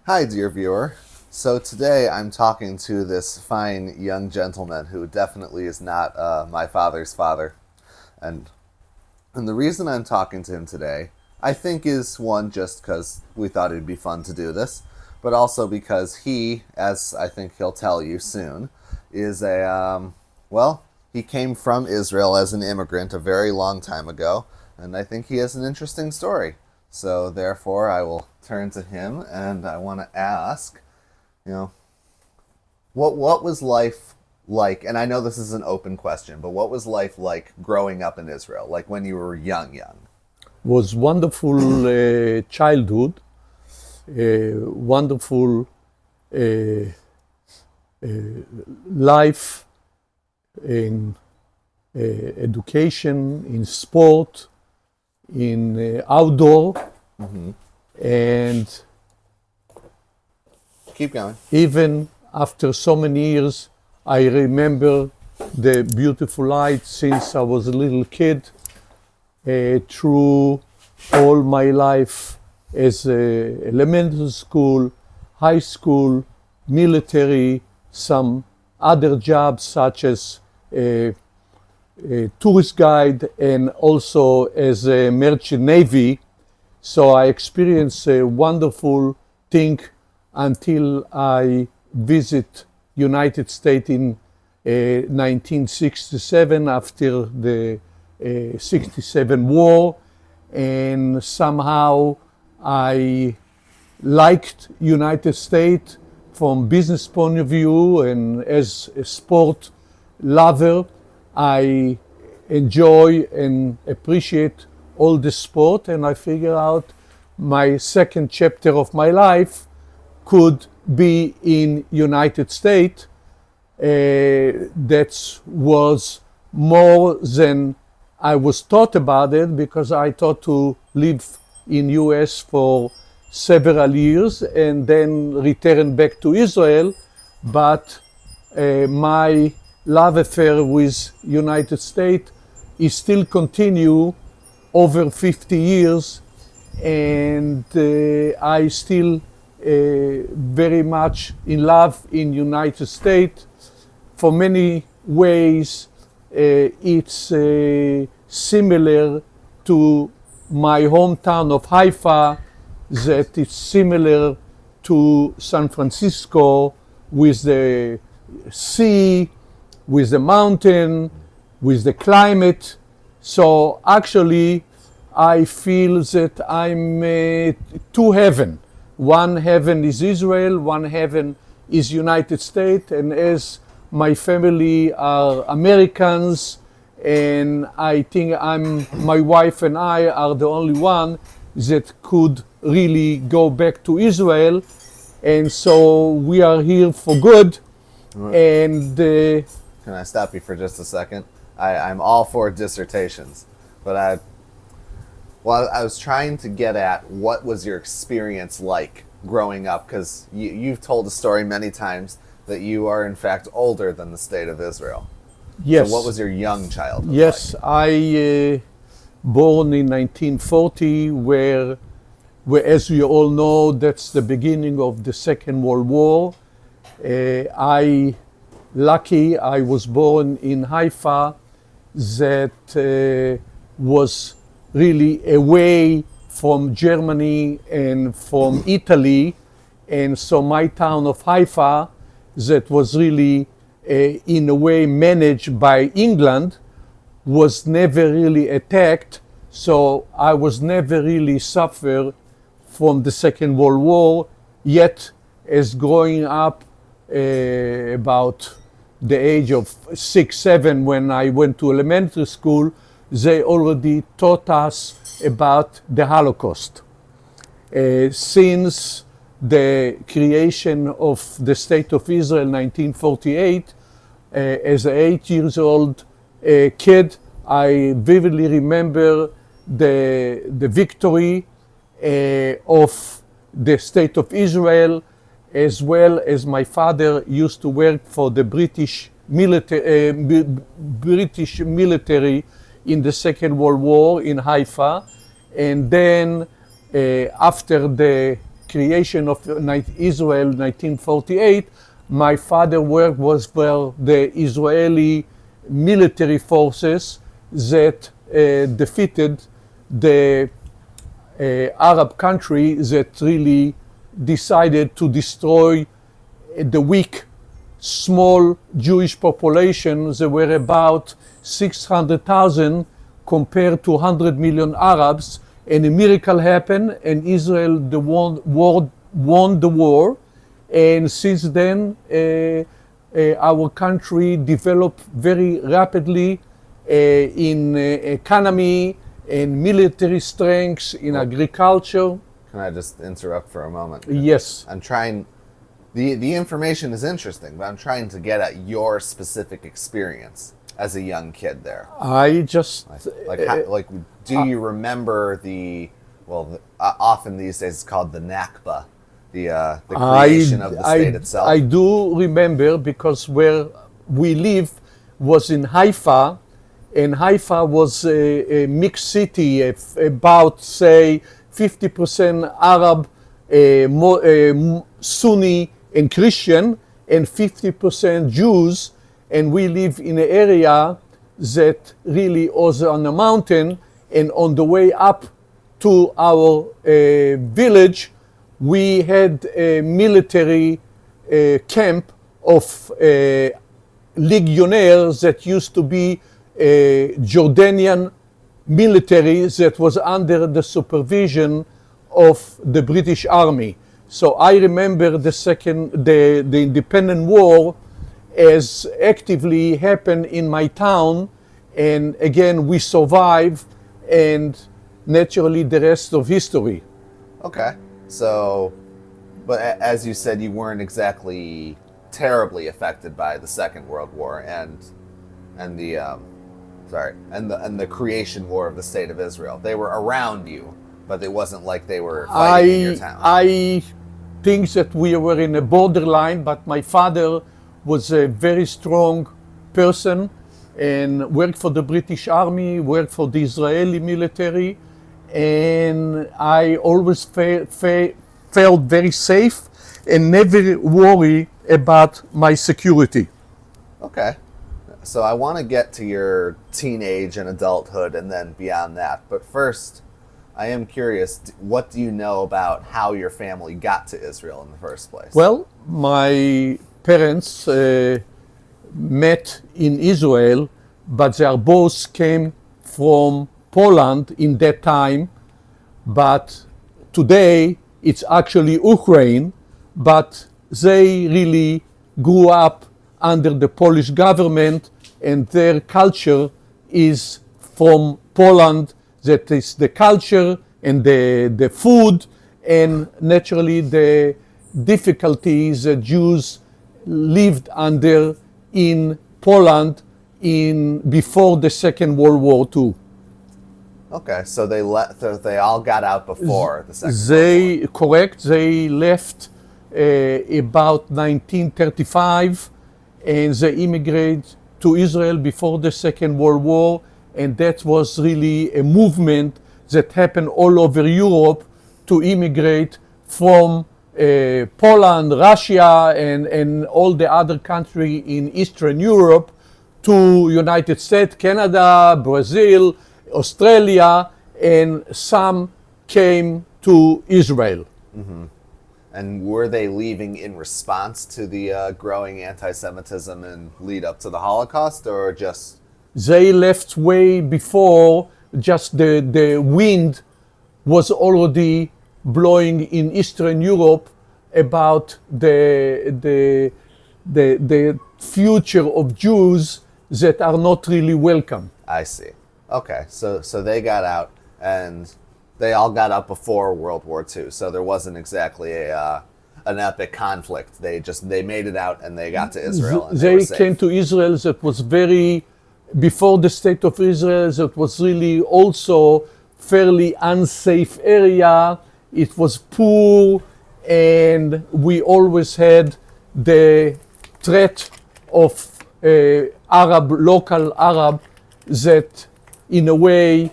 Hi, dear viewer. So today I'm talking to this fine young gentleman who definitely is not my father's father. And, and the reason I'm talking to him today, I think, is one, just because we thought it'd be fun to do this, but also because he, as I think he'll tell you soon, is he came from Israel as an immigrant a very long time ago, and I think he has an interesting story. So therefore, I will turn to him, and I want to ask, what was life like? And I know this is an open question, but what was life like growing up in Israel, like when you were young? Was wonderful childhood, wonderful uh, life in education, in sport, in outdoor, and Keep going. even after so many years, I remember the beautiful light since I was a little kid through all my life as elementary school, high school, military, some other jobs such as a tourist guide and also as a merchant navy. So I experienced a wonderful thing until I visit United States in 1967 after the 67 war, and somehow I liked United States from business point of view, and as a sport lover I enjoy and appreciate all the sport, and I figure out my second chapter of my life could be in United States. That was more than I was taught about it, because I thought to live in US for several years and then return back to Israel. But my love affair with United States is still continue over 50 years, and I still very much in love in United States. For many ways, it's similar to my hometown of Haifa, that it's similar to San Francisco, with the sea, with the mountain, with the climate. So actually, I feel that I'm two heaven. One heaven is Israel, one heaven is United States, and as my family are Americans, and I think my wife and I are the only one that could really go back to Israel, and so we are here for good. And Can I stop you for just a second? I'm all for dissertations, but I was trying to get at what was your experience like growing up, because you've told the story many times that you are in fact older than the state of Israel. yes, So what was your young childhood yes, like? I born in 1940, where as we all know, that's the beginning of the Second World War. I was born in Haifa, that was really away from Germany and from Italy, and so my town of Haifa, that was really in a way managed by England, was never really attacked, so I was never really suffer from the Second World War. Yet, as growing up about the age of 6, 7, when I went to elementary school, they already taught us about the Holocaust. Since the creation of the State of Israel in 1948, as an 8 years old kid, I vividly remember the victory of the State of Israel, as well as my father used to work for the British military in the Second World War in Haifa. And then after the creation of Israel 1948, my father work was for the Israeli military forces that defeated the Arab country that really decided to destroy the weak, small Jewish population. There were about 600,000 compared to 100 million Arabs, and a miracle happened, and Israel won the war. And since then, our country developed very rapidly in economy and military strengths, in agriculture. Can I just interrupt for a moment? Yes. I'm trying. The information is interesting, but I'm trying to get at your specific experience as a young kid there. I just Do you remember often these days it's called the Nakba, the creation of the state itself? I do remember, because where we live was in Haifa, and Haifa was a mixed city, about say 50% Arab, Sunni and Christian, and 50% Jews. And we live in an area that really was on a mountain, and on the way up to our village, we had a military camp of legionnaires that used to be Jordanian military that was under the supervision of the British Army. So I remember the independent war as actively happened in my town, and again we survived, and naturally the rest of history. Okay, so, but as you said, you weren't exactly terribly affected by the Second World War and the creation war of the State of Israel. They were around you, but it wasn't like they were fighting in your town. I think that we were in a borderline, but my father was a very strong person and worked for the British Army, worked for the Israeli military, and I always felt very safe and never worry about my security. Okay. So I want to get to your teenage and adulthood and then beyond that. But first, I am curious, what do you know about how your family got to Israel in the first place? Well, my parents met in Israel, but they both came from Poland in that time. But today it's actually Ukraine, but they really grew up under the Polish government, and their culture is from Poland. That is the culture and the food, and naturally the difficulties that Jews lived under in Poland before the Second World War II. Okay, so they all got out before the Second World War. Correct. They left about 1935, and they immigrated to Israel before the Second World War, and that was really a movement that happened all over Europe to immigrate from Poland, Russia, and all the other countries in Eastern Europe to United States, Canada, Brazil, Australia, and some came to Israel. Mm-hmm. And were they leaving in response to the growing anti-Semitism and lead up to the Holocaust, or just? They left way before. Just the wind was already blowing in Eastern Europe about the future of Jews that are not really welcome. I see. Okay, so they got out, and they all got out before World War II, so there wasn't exactly an epic conflict. They made it out, and they got to Israel. And they came to Israel. That was before the state of Israel. That was really also fairly unsafe area. It was poor, and we always had the threat of local Arab, that in a way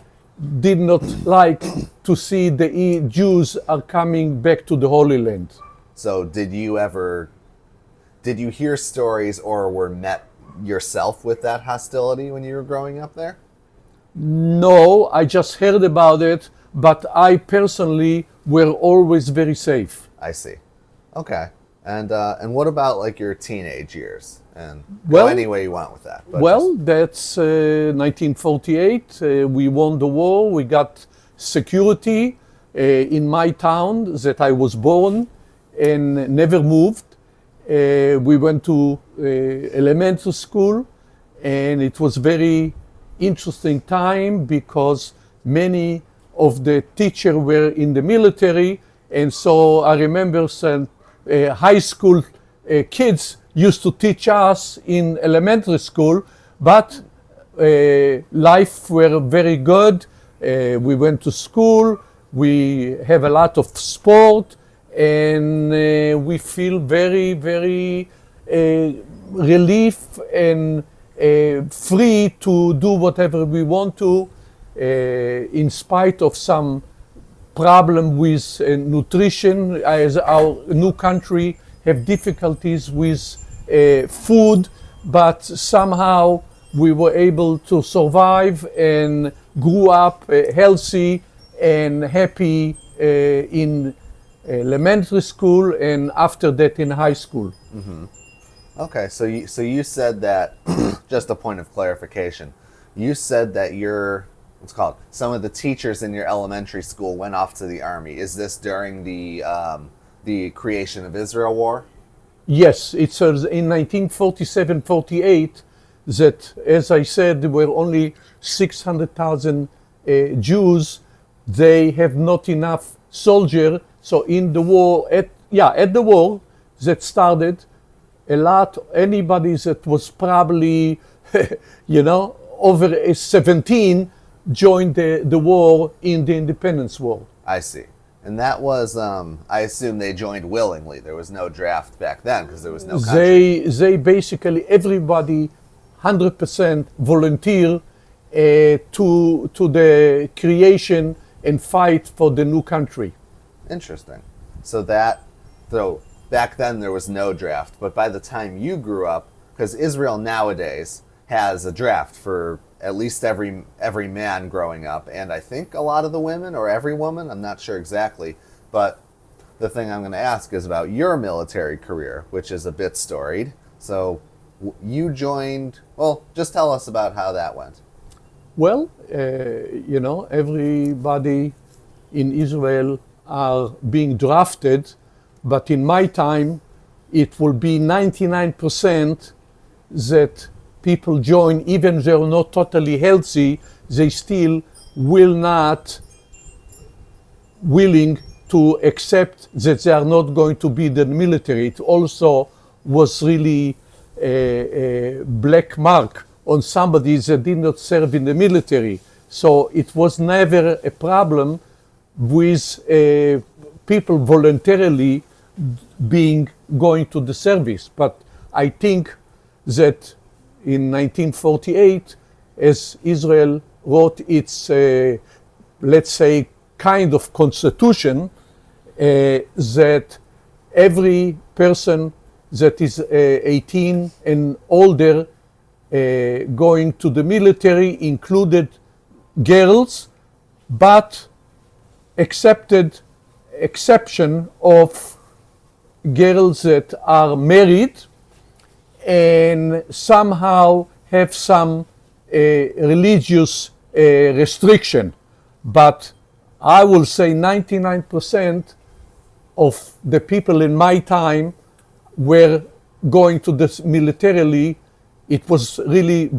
did not like to see the Jews are coming back to the Holy Land. So did you hear stories or were met yourself with that hostility when you were growing up there? No, I just heard about it, but I personally were always very safe. I see. Okay. And what about like your teenage years? And Well- go any way you want with that. But Well, that's 1948. We won the war. We got security in my town that I was born and never moved. We went to elementary school, and it was very interesting time because many of the teachers were in the military, and so I remember some high school kids used to teach us in elementary school, but life were very good. We went to school, we have a lot of sport, and we feel very, very relief and free to do whatever we want to, in spite of some problem with nutrition, as our new country have difficulties with food, but somehow we were able to survive and grew up healthy and happy in elementary school and after that in high school. Okay, so you said that just a point of clarification. You said that what's called some of the teachers in your elementary school went off to the army. Is this during the creation of Israel war? Yes, it's in 1947-48 that, as I said, there were only 600,000 Jews. They have not enough soldiers. So in the war, at the war that started, anybody that was probably, over 17 joined the war in the independence war. I see. And that was, I assume they joined willingly. There was no draft back then because there was no country. They basically, everybody, 100% volunteer to the creation and fight for the new country. Interesting. So back then there was no draft, but by the time you grew up, because Israel nowadays has a draft for at least every man growing up, and I think a lot of the women, or every woman, I'm not sure exactly, but the thing I'm going to ask is about your military career, which is a bit storied. So you joined, just tell us about how that went. Well, everybody in Israel are being drafted, but in my time, it will be 99% that people join, even they're not totally healthy, they still will not willing to accept that they are not going to be the military. It also was really a black mark on somebody that did not serve in the military. So it was never a problem with people voluntarily going to the service. But I think that in 1948, as Israel wrote its, let's say, kind of constitution, that every person that is 18 and older going to the military included girls, but exception of girls that are married and somehow have some religious restriction. But I will say 99% of the people in my time were going to the militarily. It was really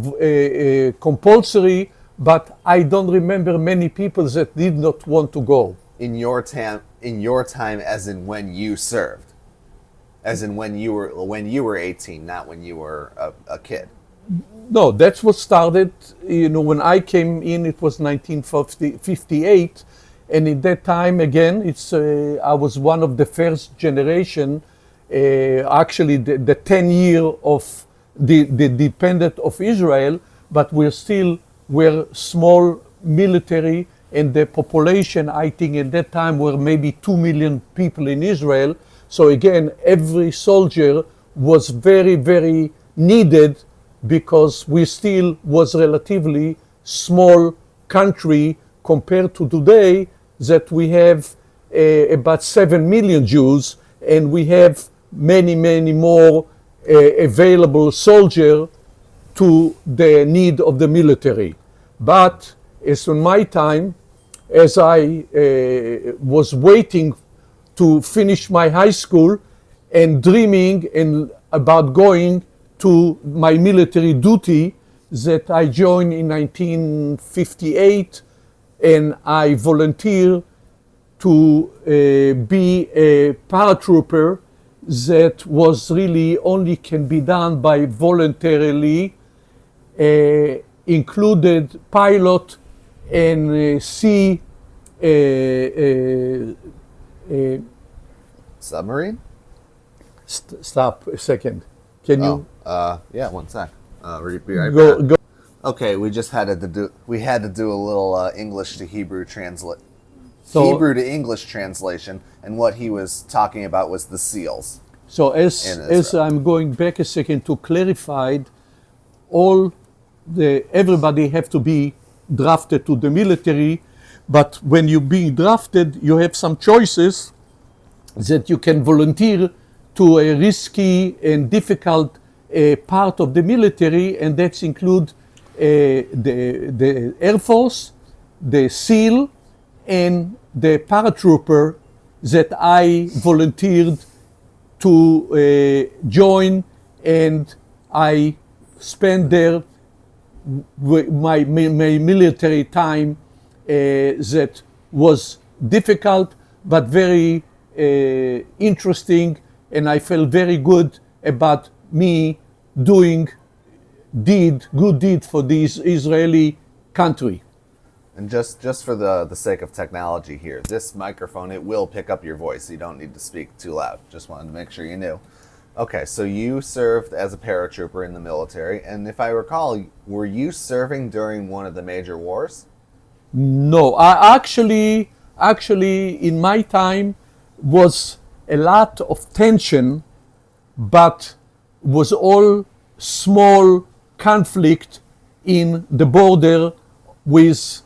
compulsory, but I don't remember many people that did not want to go. In your time, as in when you served, as in when you were 18, not when you were a kid. No, that's what started. When I came in, it was 1958, and in that time again, I was one of the first generation. Actually, the 10 year of the dependent of Israel, but we're small military, and the population, I think at that time were maybe 2 million people in Israel. So again, every soldier was very, very needed because we still was relatively small country compared to today that we have about 7 million Jews and we have many, many more available soldiers to the need of the military. But as in my time, as I was waiting to finish my high school and dreaming and about going to my military duty, that I joined in 1958 and I volunteered to be a paratrooper that was really only can be done by voluntarily, included pilot and sea Submarine? Stop a second. Can you Yeah, one sec. We'll be right go? back. Okay, we just had to do a little English to Hebrew Hebrew to English translation, and what he was talking about was the SEALs. So as I'm going back a second to clarify, everybody have to be drafted to the military, but when you're being drafted, you have some choices that you can volunteer to a risky and difficult part of the military, and that include the Air Force, the SEAL, and the paratrooper that I volunteered to join, and I spent there my military time that was difficult but very interesting, and I felt very good about me doing good deed for this Israeli country. And just for the sake of technology here, this microphone, it will pick up your voice. You don't need to speak too loud. Just wanted to make sure you knew. Okay, so you served as a paratrooper in the military, and if I recall, were you serving during one of the major wars? No, I actually in my time was a lot of tension, but was all small conflict in the border with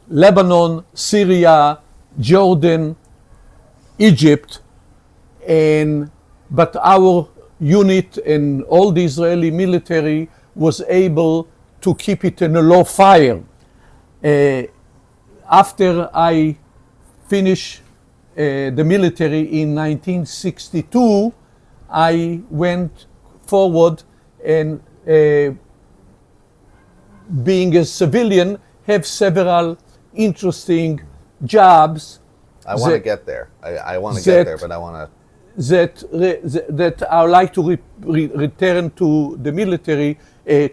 Lebanon, Syria, Jordan, Egypt, but our unit and all the Israeli military was able to keep it in a low fire. After I finished the military in 1962, I went forward and being a civilian, have several interesting jobs. I want to get there. I want to get there, but I want to... That I would like to return to the military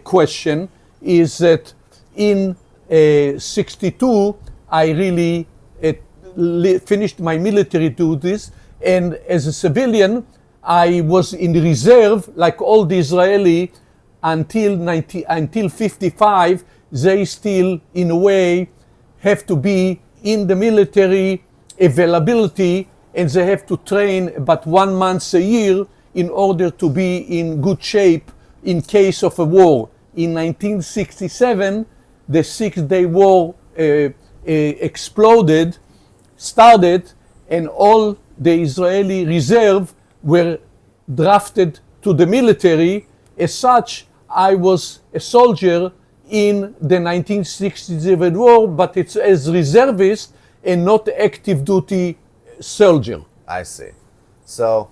question is that in 62, I really finished my military duties, and as a civilian, I was in reserve, like all the Israeli, until 55. They still, in a way, have to be in the military availability, and they have to train about 1 month a year in order to be in good shape in case of a war. In 1967, the Six-Day War started, and all the Israeli reserve were drafted to the military. As such, I was a soldier in the 1967 war, but it's as reservist and not active duty soldier. I see. So,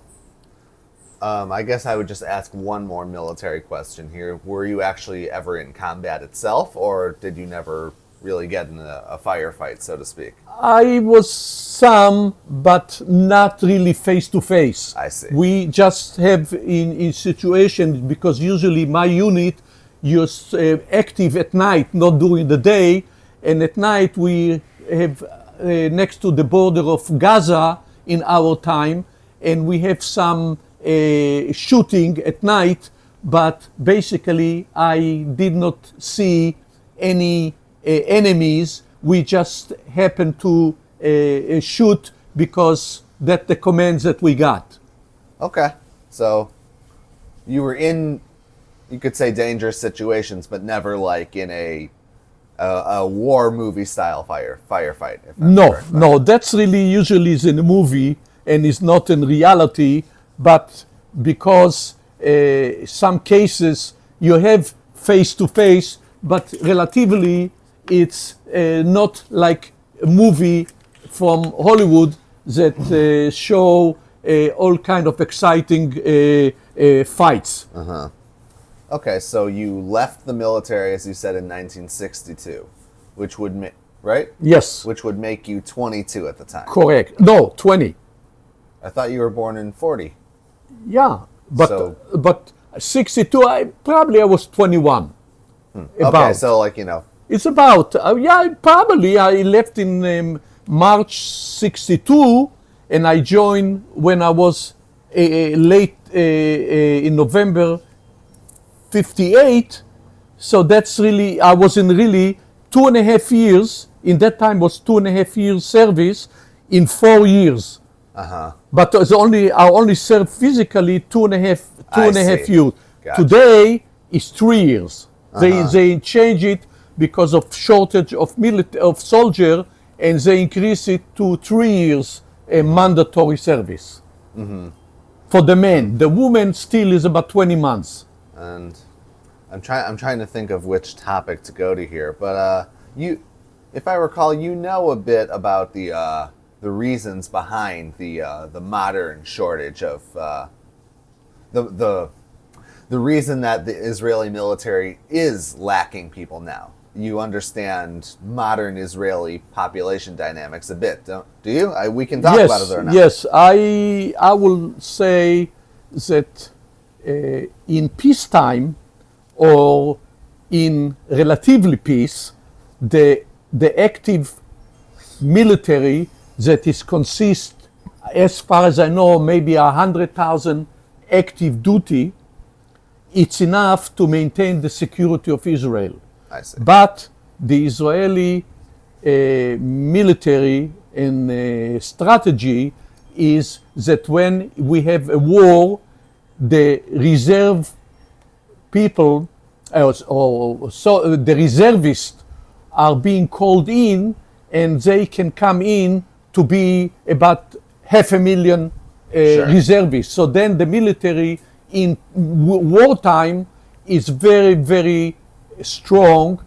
I guess I would just ask one more military question here. Were you actually ever in combat itself, or did you never really get in a firefight, so to speak? I was some, but not really face to face. I see. We just have in situations, because usually my unit is active at night, not during the day, and at night we have next to the border of Gaza in our time, and we have some shooting at night, but basically I did not see any enemies. We just happened to shoot because that's the commands that we got. Okay. So you were in, you could say, dangerous situations, but never like in a war movie style firefight. If I'm No, correct. no, that's really usually is in a movie and is not in reality, but because some cases you have face to face, but relatively it's not like a movie from Hollywood that show all kind of exciting fights. Okay, so you left the military, as you said, in 1962, which would make, right? Yes, Which would make you 22 at the time. correct. No, 20. I thought you were born in 40. Yeah, but So- 62. I was 21. Okay, so like, you know, It's about, probably I left in March 62 and I joined when I was late in November 58. So that's really, I was in really 2.5 years. In that time was 2.5 years service in 4 years. But it's I only served physically two and a half see. years. Gotcha. Today is 3 years. They change it because of shortage of soldier, and they increase it to 3 years mandatory service for the men. The woman still is about 20 months. and I'm trying to think of which topic to go to here, but you, if I recall, you know a bit about the reasons behind the modern shortage of the reason that the Israeli military is lacking people now. You understand modern Israeli population dynamics a bit, do you? We can talk about it or not. Yes, I will say that in peacetime or in relatively peace, the active military that is consist, as far as I know, maybe 100,000 active duty, it's enough to maintain the security of Israel. I see. But the Israeli military and strategy is that when we have a war, the reserve people, so the reservists are being called in, and they can come in to be about 500,000 Sure. reservists. So then the military in wartime is very, very strong.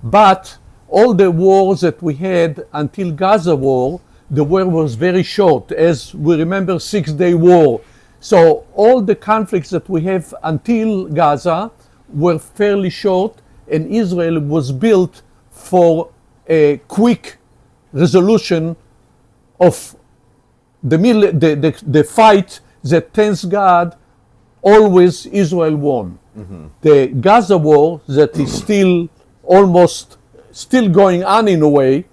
But all the wars that we had until Gaza war, the war was very short. As we remember, 6-day war. So all the conflicts that we have until Gaza were fairly short, and Israel was built for a quick resolution of the fight that, thanks God, always Israel won. The Gaza war that is still almost still going on in a way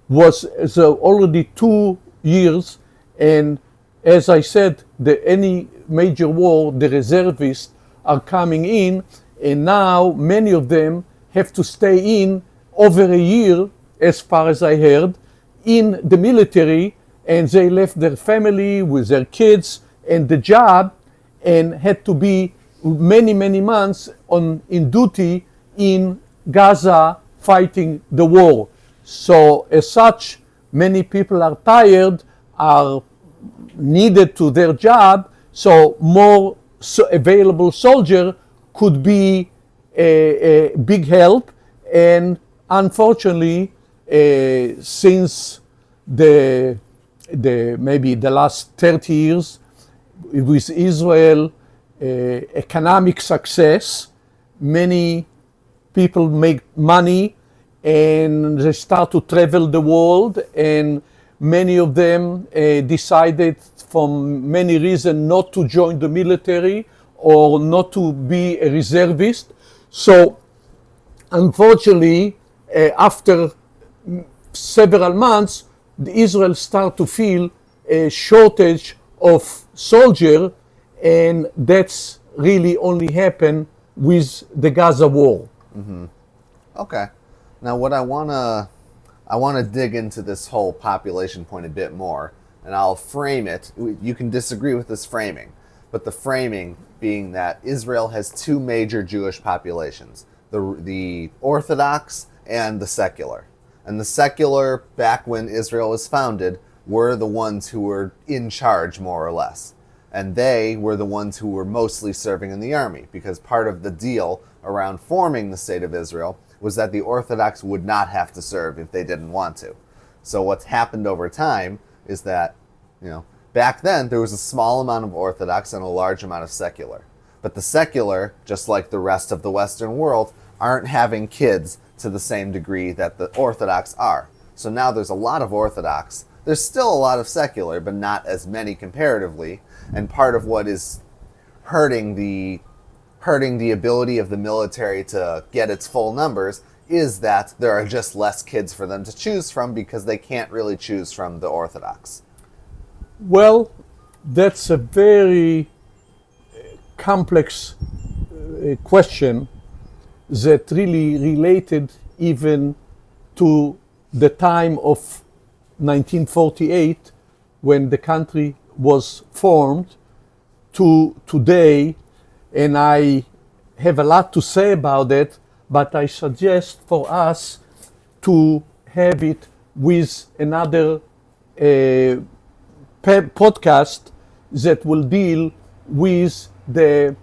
was already 2 years, and as I said, any major war, the reservists are coming in, and now many of them have to stay in over a year, as far as I heard, in the military, and they left their family with their kids and the job, and had to be many, many months in duty in Gaza fighting the war. So as such, many people are tired, are needed to their job, so more available soldier could be a big help. And unfortunately, since the maybe the last 30 years, with Israel economic success, many people make money and they start to travel the world, and many of them decided for many reasons not to join the military or not to be a reservist. So unfortunately, after several months, Israel start to feel a shortage of soldier, and that's really only happened with the Gaza war. Okay. Now, what I want to dig into this whole population point a bit more, and I'll frame it. You can disagree with this framing, but the framing being that Israel has two major Jewish populations: the Orthodox and the secular. And the secular, back when Israel was founded, were the ones who were in charge, more or less. And they were the ones who were mostly serving in the army, because part of the deal around forming the state of Israel was that the Orthodox would not have to serve if they didn't want to. So what's happened over time is that, back then there was a small amount of Orthodox and a large amount of secular. But the secular, just like the rest of the Western world, aren't having kids to the same degree that the Orthodox are. So now there's a lot of Orthodox. There's still a lot of secular, but not as many comparatively. And part of what is hurting the ability of the military to get its full numbers is that there are just less kids for them to choose from because they can't really choose from the Orthodox. Well, that's a very complex question that really related even to the time of 1948 when the country was formed to today, and I have a lot to say about it, but I suggest for us to have it with another podcast that will deal with the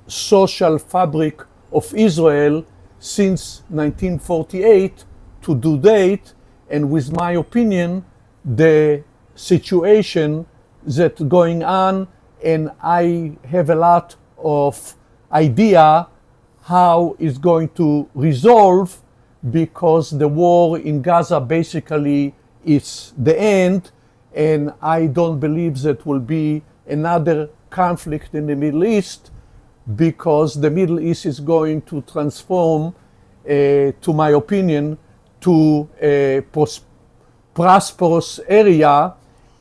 social fabric of Israel since 1948 to date, and with my opinion, the situation that's going on, and I have a lot of idea how it's going to resolve, because the war in Gaza basically is the end, and I don't believe that will be another conflict in the Middle East, because the Middle East is going to transform, to my opinion, to a prosperous area,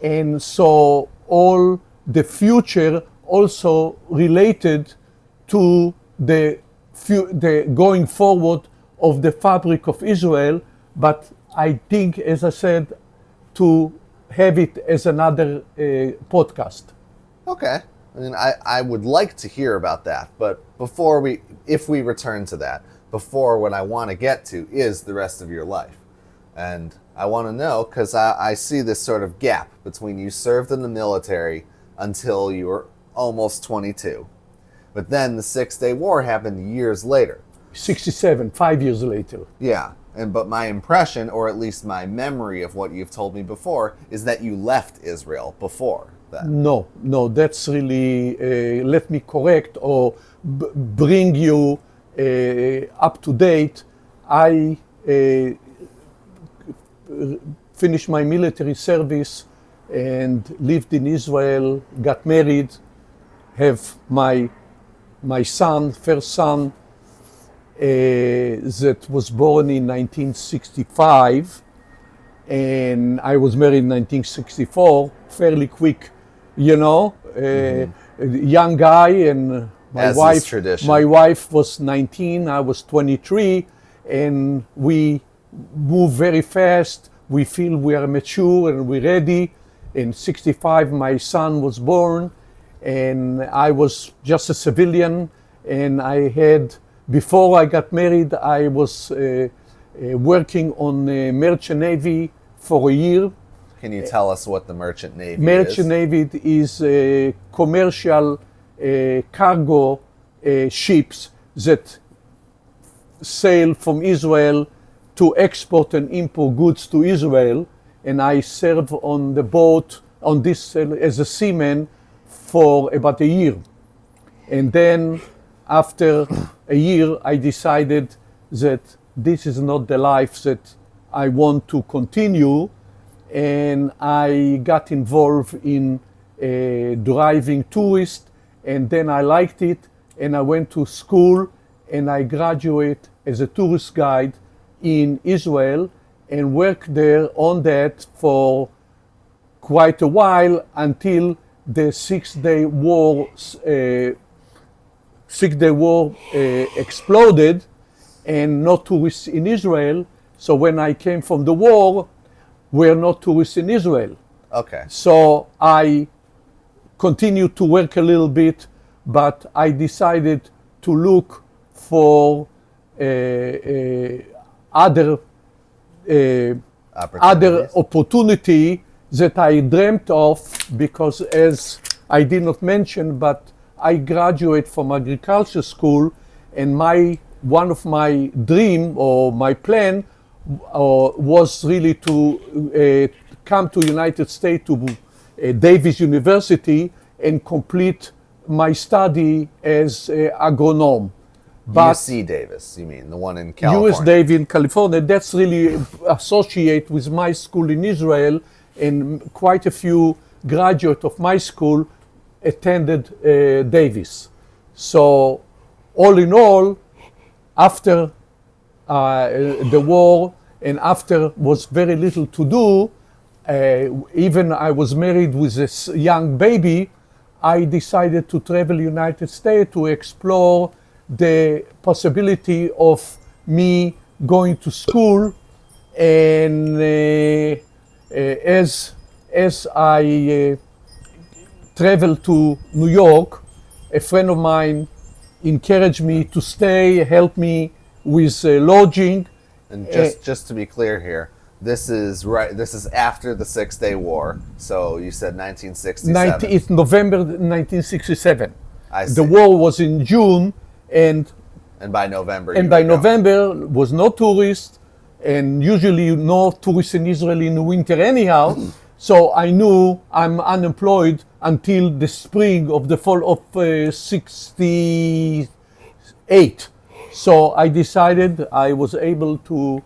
and so all the future also related to the going forward of the fabric of Israel. But I think, as I said, to have it as another podcast. Okay. I mean, I would like to hear about that, but if we return to that, what I want to get to is the rest of your life. And I want to know, because I see this sort of gap between you served in the military until you were almost 22. But then the 6-Day War happened years later. 67, 5 years later. Yeah, but my impression, or at least my memory of what you've told me before, is that you left Israel before that. No, that's really, let me correct or bring you up to date. I finished my military service and lived in Israel, got married, have my son, first son, that was born in 1965, and I was married in 1964, fairly quick, young guy, and my wife was 19, I was 23, and we moved very fast. We feel we are mature and we're ready. In 65, my son was born, and I was just a civilian, and I had, before I got married, I was working on the Merchant Navy for a year. Can you tell us what the Merchant Navy is? Merchant Navy is commercial cargo ships that sail from Israel to export and import goods to Israel. And I served on the boat, on this as a seaman for about a year. And then after a year, I decided that this is not the life that I want to continue. And I got involved in driving tourists, and then I liked it, and I went to school, and I graduated as a tourist guide in Israel, and worked there on that for quite a while until the 6-Day War Six-Day War exploded and no tourists in Israel. So when I came from the war, we're not tourists in Israel. Okay. So I continued to work a little bit, but I decided to look for other opportunity that I dreamt of, because as I did not mention, but I graduate from agriculture school, and one of my dream or my plan was really to come to United States to Davis University and complete my study as agronome. But UC Davis, you mean, the one in California? US Davis in California. That's really associated with my school in Israel, and quite a few graduates of my school attended Davis. So all in all, after the war and after was very little to do, even I was married with this young baby, I decided to travel United States to explore the possibility of me going to school. And as I traveled to New York, a friend of mine encouraged me to stay, help me with lodging. And just to be clear here, this is after the Six-Day War. So you said 1967. It's November 1967. I see. The war was in June, and by November. November was no tourists, and usually no tourists in Israel in winter anyhow. So I knew I'm unemployed until the spring of the fall of '68. So I decided I was able to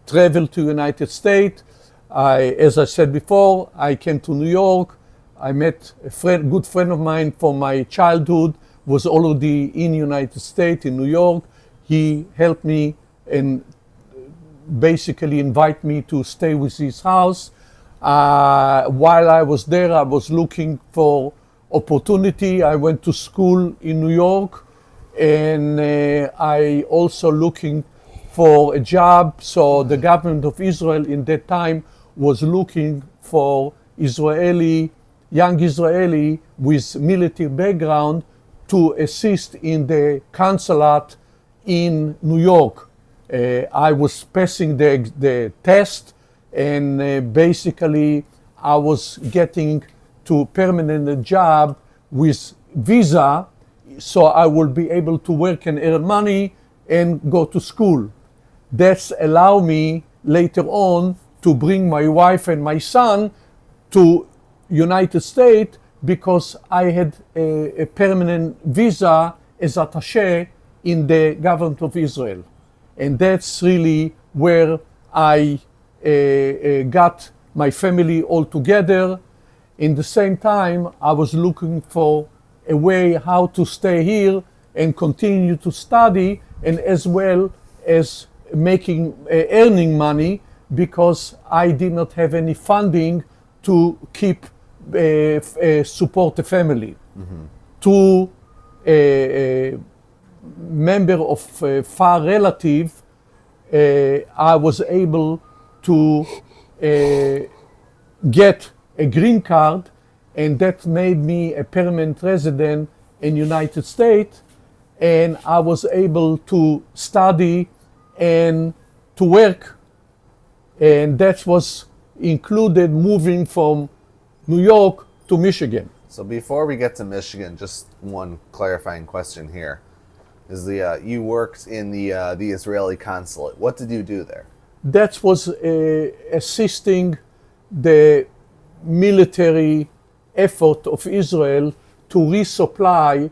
travel to United States. As I said before, I came to New York. I met a good friend of mine from my childhood, was already in United States, in New York. He helped me and basically invite me to stay with his house. While I was there, I was looking for opportunity. I went to school in New York, and I also looking for a job. So the government of Israel in that time was looking for young Israeli with military background to assist in the consulate in New York. I was passing the test, and basically I was getting to permanent job with visa, so I will be able to work and earn money and go to school. That's allow me later on to bring my wife and my son to United States, because I had a permanent visa as attaché in the government of Israel. And that's really where I got my family all together. In the same time, I was looking for a way how to stay here and continue to study, and as well as earning money, because I did not have any funding to keep support the family. Mm-hmm. Two member of far relative, I was able to get a green card, and that made me a permanent resident in United States, and I was able to study and to work, and that was included moving from New York to Michigan. So before we get to Michigan, just one clarifying question here. Is you worked in the Israeli consulate. What did you do there? That was assisting the military effort of Israel to resupply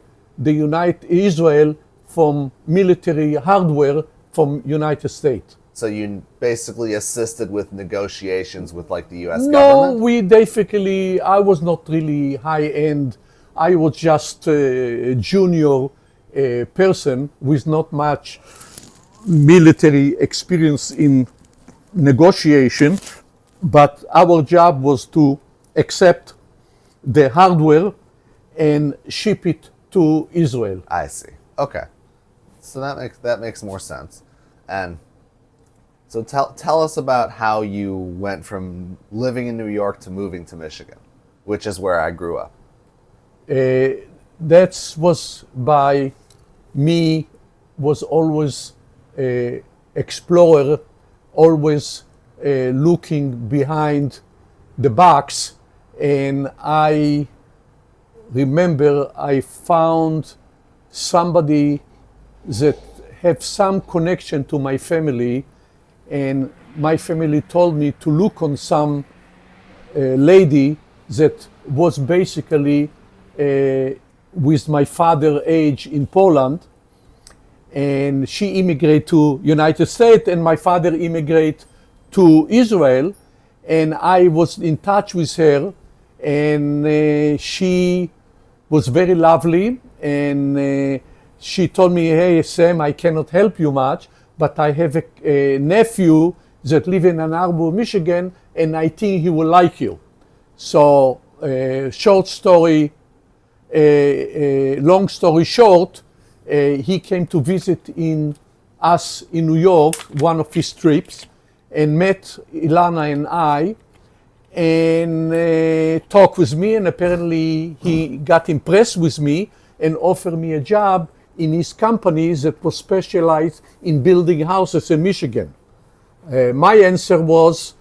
Israel from military hardware from United States. So you basically assisted with negotiations with like the U.S. government? I was not really high end. I was just a junior person with not much military experience in negotiation, but our job was to accept the hardware and ship it to Israel. I see. Okay. So that makes more sense. And so tell us about how you went from living in New York to moving to Michigan, which is where I grew up. That was by me was always a explorer, always looking behind the box, and I remember I found somebody that have some connection to my family, and my family told me to look on some lady that was basically with my father age in Poland, and she immigrated to United States and my father immigrated to Israel, and I was in touch with her, and she was very lovely, and she told me, hey Sam, I cannot help you much, but I have a nephew that lives in Ann Arbor, Michigan, and I think he will like you. So short story, long story short, he came to visit us in New York, one of his trips, and met Ilana and I, and talked with me, and apparently he got impressed with me and offered me a job in his company that was specialized in building houses in Michigan. My answer was,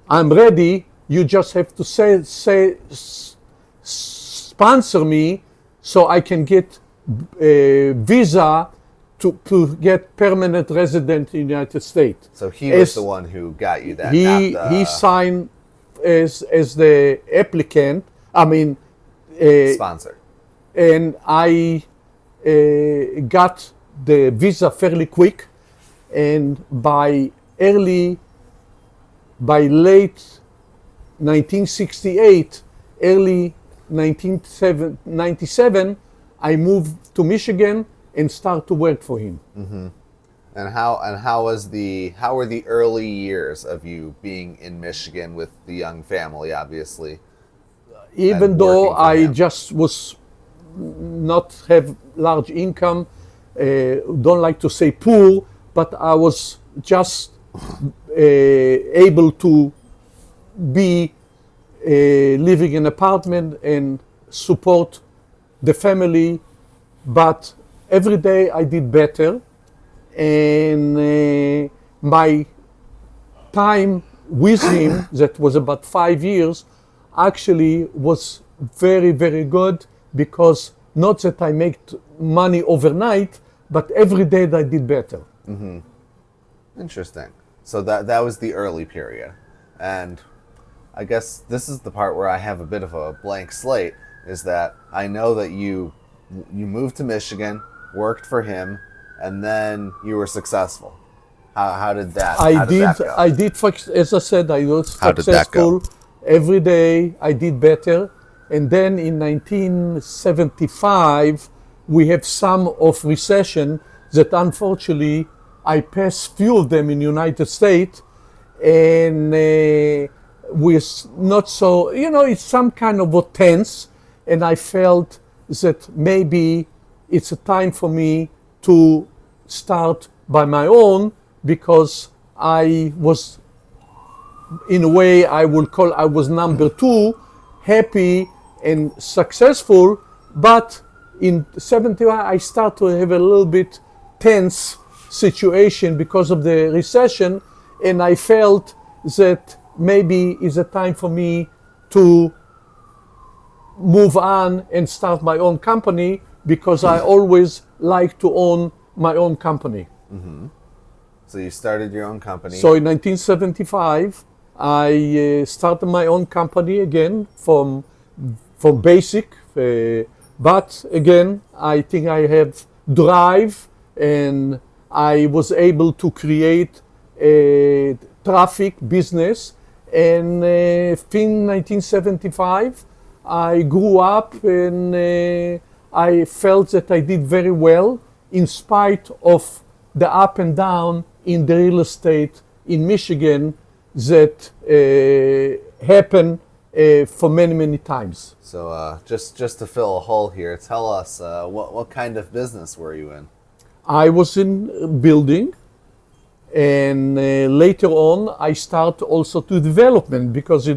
I'm ready, you just have to sponsor me so I can get a visa to get permanent resident in the United States. So he was the one who got you that. He signed as the applicant, sponsor. And I got the visa fairly quick, and by late 1968, early 1997, I moved to Michigan and started to work for him. Mm-hmm. And how were the early years of you being in Michigan with the young family, obviously? Even though I just was not have large income, don't like to say poor, but I was just able to be living in an apartment and support the family, but every day I did better, and my time with him, that was about 5 years, actually was very, very good, because not that I make money overnight, but every day I did better. Mm-hmm. Interesting. So that was the early period. And I guess this is the part where I have a bit of a blank slate, is that I know that you moved to Michigan, worked for him, and then you were successful. How did that go? I did, as I said, I was How did that go? successful. Every day I did better. And then in 1975, we have some of recession that unfortunately I passed few of them in the United States, and we're not so, it's some kind of a tense, and I felt that maybe it's a time for me to start by my own, because I was, in a way, I was number two, happy and successful, but in 71 I start to have a little bit tense situation because of the recession, and I felt that maybe it's a time for me to move on and start my own company, because I always like to own my own company. Mm-hmm. So you started your own company. So in 1975, I started my own company again from basic, but again, I think I have drive, and I was able to create a traffic business. And in 1975, I grew up, and I felt that I did very well in spite of the up and down in the real estate in Michigan that happened for many, many times. So just to fill a hole here, tell us what kind of business were you in? I was in building, and later on I start also to development because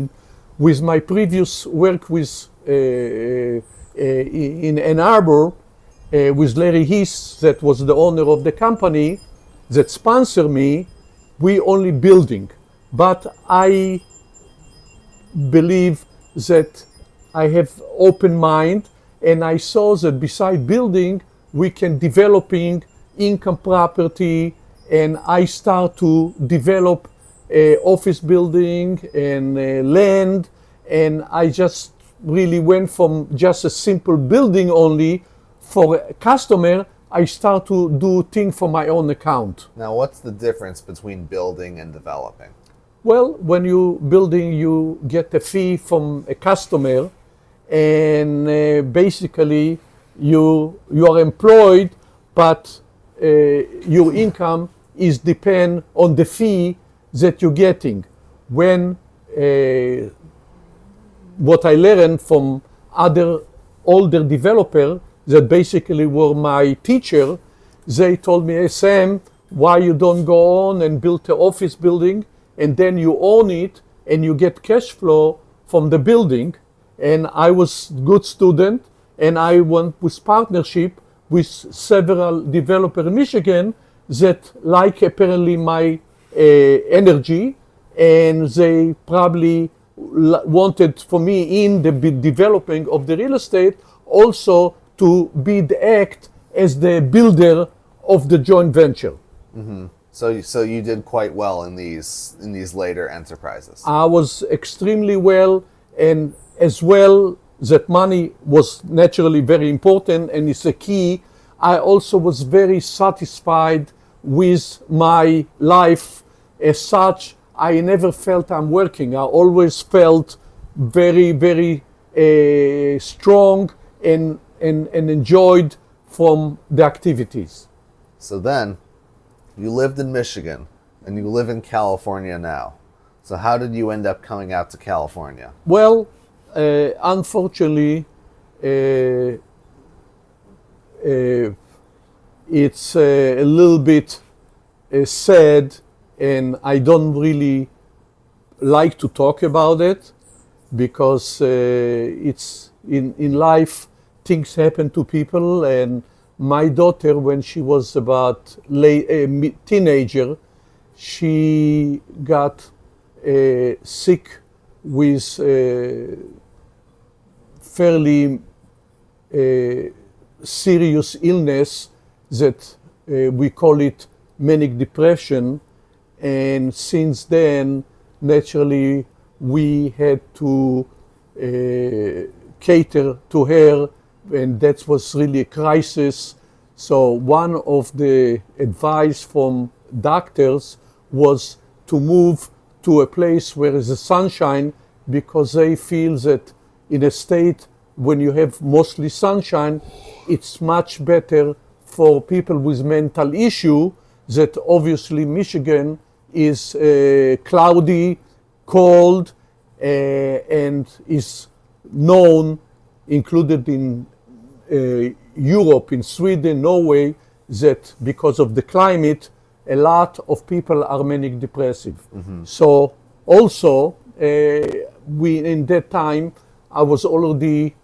with my previous work with in Ann Arbor with Larry Heath, that was the owner of the company that sponsored me, we only building. But I believe that I have open mind, and I saw that beside building, we can developing income property, and I start to develop office building and land, and I just really went from just a simple building only for a customer. I start to do things for my own account. Now, what's the difference between building and developing? Well, when you building, you get a fee from a customer, and basically you are employed, but your income is depend on the fee that you're getting. When what I learned from other older developer that basically were my teacher, they told me, hey Sam, why you don't go on and build an office building, and then you own it and you get cash flow from the building. And I was good student, and I went with partnership with several developer in Michigan that like apparently my energy, and they probably wanted for me in the developing of the real estate also to be the act as the builder of the joint venture. Mm-hmm. So you did quite well in these later enterprises. I was extremely well, and as well that money was naturally very important and it's a key. I also was very satisfied with my life as such. I never felt I'm working. I always felt very, very strong and enjoyed from the activities. So then, you lived in Michigan, and you live in California now. So how did you end up coming out to California? Well, unfortunately, it's a little bit sad, and I don't really like to talk about it because it's in life, things happen to people. And my daughter, when she was about teenager, she got sick with fairly serious illness that we call it manic depression. And since then, naturally, we had to cater to her, and that was really a crisis. So one of the advice from doctors was to move to a place where there's a sunshine, because they feel that in a state when you have mostly sunshine, it's much better for people with mental issue. That obviously Michigan is cloudy, cold, and is known, included in Europe, in Sweden, Norway, that because of the climate, a lot of people are manic depressive. Mm-hmm. So also, we in that time, I was already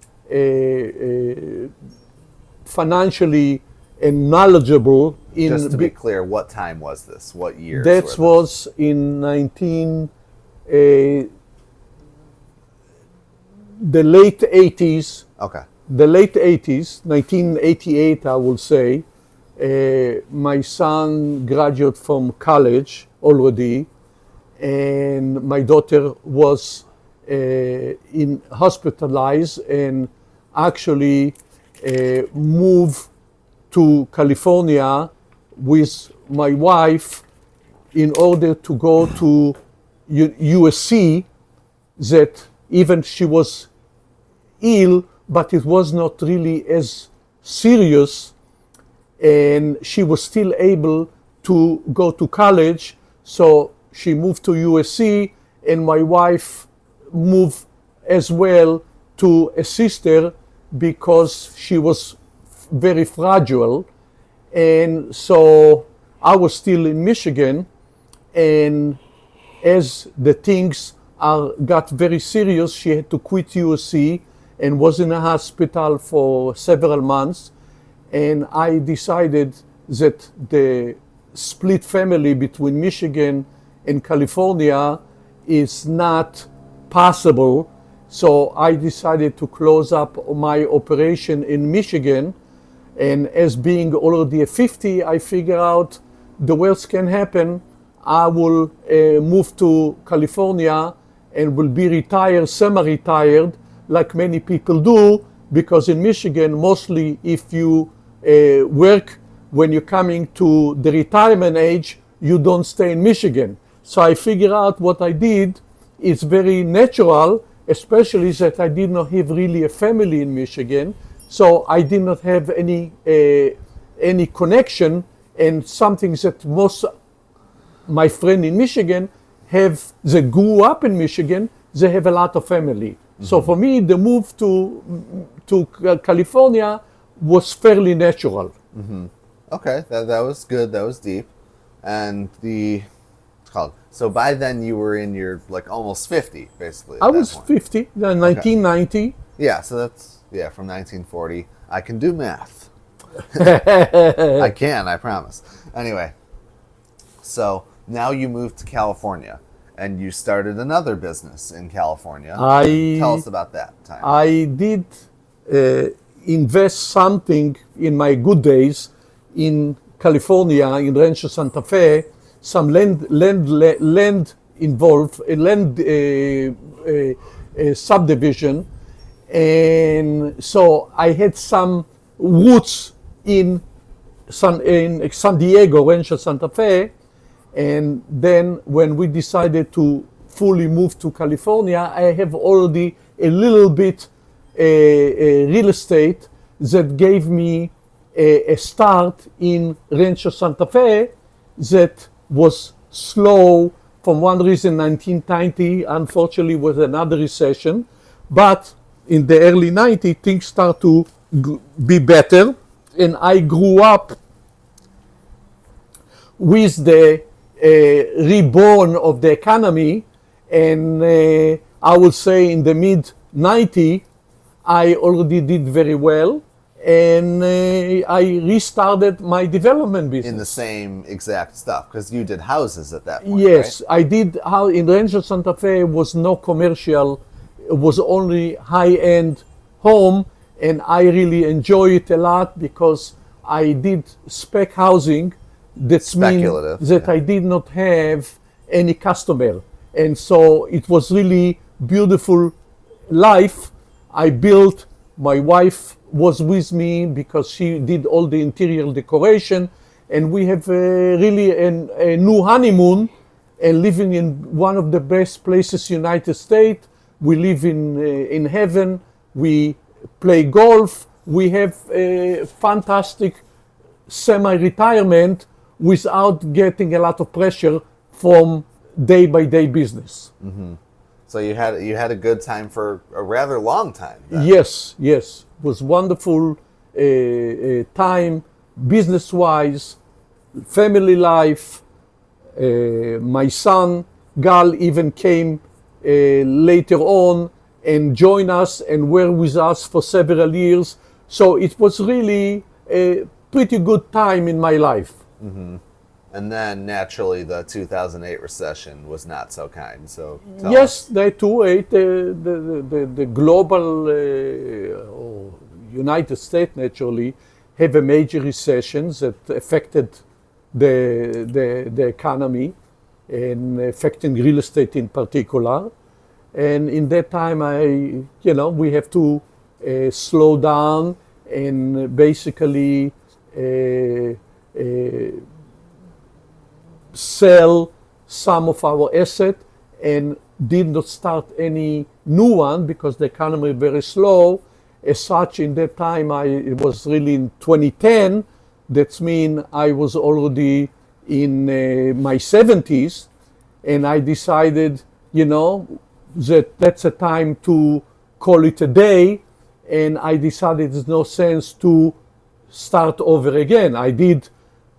financially and knowledgeable. Just to be clear, what time was this? What year? That was in the late 80s. Okay. The late 80s, 1988, I will say. My son graduated from college already, and my daughter was hospitalized and actually moved to California with my wife in order to go to USC. That even she was ill, but it was not really as serious, and she was still able to go to college. So she moved to USC, and my wife moved as well to assist her because she was very fragile. And so I was still in Michigan, and as the things got very serious, she had to quit USC and was in a hospital for several months. And I decided that the split family between Michigan and California is not possible. So I decided to close up my operation in Michigan. And as being already a 50, I figure out the worst can happen. I will move to California and will be retired, semi-retired, like many people do, because in Michigan, mostly if you work when you're coming to the retirement age, you don't stay in Michigan. So I figure out what I did is very natural, especially that I did not have really a family in Michigan. So I did not have any connection, and something that most my friend in Michigan have, they grew up in Michigan, they have a lot of family. Mm-hmm. So for me, the move to California was fairly natural. Mm-hmm. Okay, that was good. That was deep. And so by then you were in your like almost 50, basically. I was 50, 1990. Okay. Yeah, so that's from 1940. I can do math. I can, I promise. Anyway, so now you moved to California and you started another business in California. Tell us about that time. I did invest something in my good days in California, in Rancho Santa Fe, some land involved, a land subdivision. And so I had some roots in San Diego, Rancho Santa Fe. And then when we decided to fully move to California, I have already a little bit real estate that gave me a start in Rancho Santa Fe that was slow from one reason. 1990, unfortunately, was another recession. But in the early 90s, things start to be better. And I grew up with the reborn of the economy. And I would say in the mid 90s, I already did very well. And I restarted my development business. In the same exact stuff, because you did houses at that point, yes, right? I did. In Rancho Santa Fe was no commercial. It was only high-end home, and I really enjoy it a lot because I did spec housing. That's speculative. That I did not have any customer, and so it was really beautiful life. I built. My wife was with me because she did all the interior decoration, and we have really a new honeymoon and living in one of the best places in the United States. We live in heaven. We play golf. We have a fantastic semi-retirement without getting a lot of pressure from day-by-day business. Mm-hmm. So you had a good time for a rather long time then. Yes. It was wonderful time, business-wise, family life. My son, Gal, even came later on and joined us and were with us for several years. So it was really a pretty good time in my life. Mm-hmm. And then naturally the 2008 recession was not so kind. So yes, the 2008, the global United States naturally have a major recession that affected the economy and affecting real estate in particular. And in that time, we have to slow down and basically sell some of our assets and did not start any new one because the economy was very slow. As such, in that time, it was really in 2010. That means I was already in my 70s, and I decided, that that's a time to call it a day, and I decided there's no sense to start over again. I did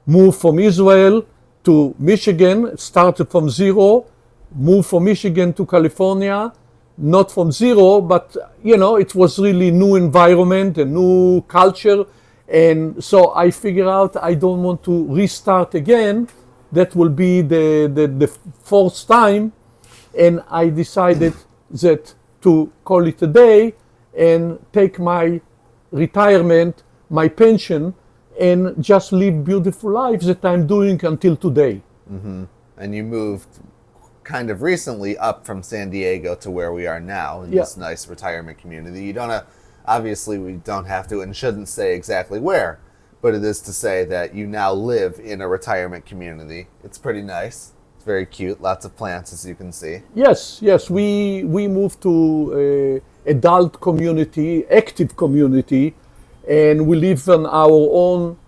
move from Israel to Michigan, started from zero, moved from Michigan to California, not from zero, but it was really new environment, a new culture. And so I figured out I don't want to restart again. That will be the fourth time. And I decided that to call it a day and take my retirement, my pension, and just live beautiful lives that I'm doing until today. Mm-hmm. And you moved kind of recently up from San Diego to where we are now in this nice retirement community. You don't obviously we don't have to and shouldn't say exactly where, but it is to say that you now live in a retirement community. It's pretty nice. It's very cute. Lots of plants, as you can see. Yes. We moved to adult community, active community, and we live on our own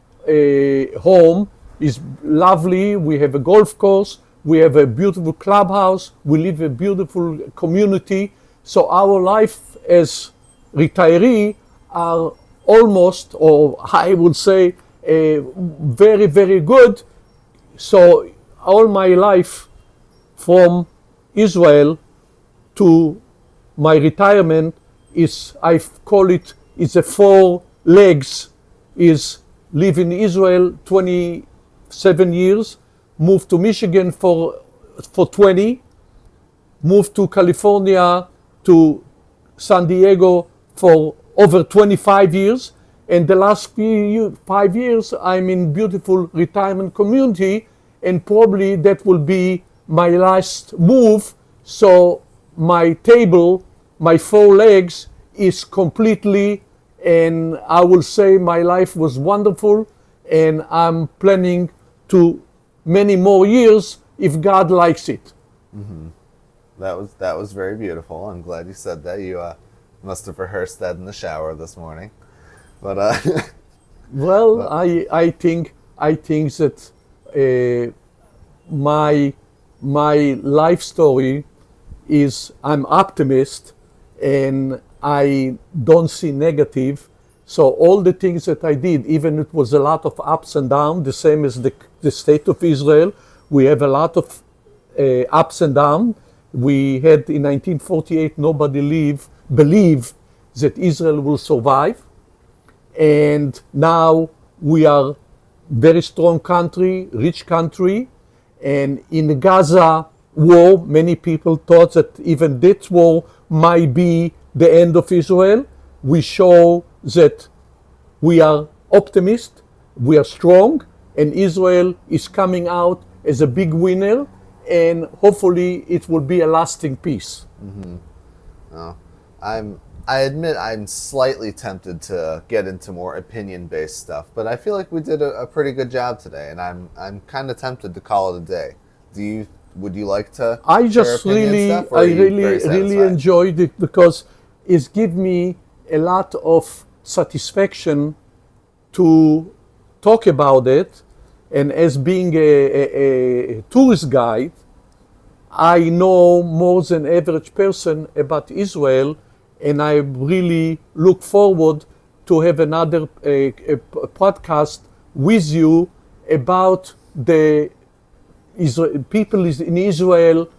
home. It's lovely. We have a golf course. We have a beautiful clubhouse. We live in a beautiful community. So our life as retiree are almost, or I would say, very, very good. So all my life from Israel to my retirement is, I call it, is a 4 legs, is live in Israel 27 years, moved to Michigan for 20, moved to California, to San Diego for over 25 years, and the last 5 years I'm in beautiful retirement community, and probably that will be my last move. So my table, my 4 legs is completely, and I will say my life was wonderful, and I'm planning to many more years if God likes it. Mm-hmm. That was very beautiful. I'm glad you said that. You must have rehearsed that in the shower this morning. But well, but I think that my life story is, I'm optimist and I don't see negative. So all the things that I did, even it was a lot of ups and downs, the same as the state of Israel, we have a lot of ups and downs. We had in 1948, nobody believed that Israel will survive. And now we are very strong country, rich country. And in the Gaza war, many people thought that even that war might be the end of Israel. We show that we are optimists, we are strong, and Israel is coming out as a big winner, and hopefully it will be a lasting peace. Mm-hmm. Oh, I admit I'm slightly tempted to get into more opinion-based stuff, but I feel like we did a pretty good job today, and I'm kind of tempted to call it a day. Would you like to? I just really enjoyed it because it's given me a lot of satisfaction to talk about it, and as being a tourist guide, I know more than average person about Israel, and I really look forward to have another a podcast with you about the people in Israel,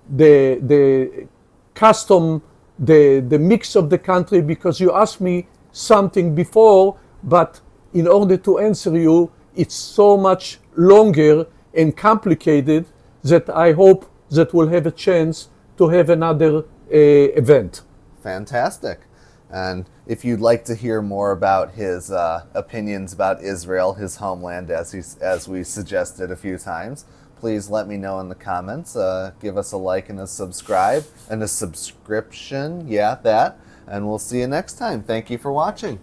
the custom, the mix of the country, because you asked me something before, but in order to answer you, it's so much longer and complicated that I hope that we'll have a chance to have another event. Fantastic. And if you'd like to hear more about his opinions about Israel, his homeland, as we suggested a few times, please let me know in the comments. Give us a like and a subscribe and a subscription. Yeah, that. And we'll see you next time. Thank you for watching.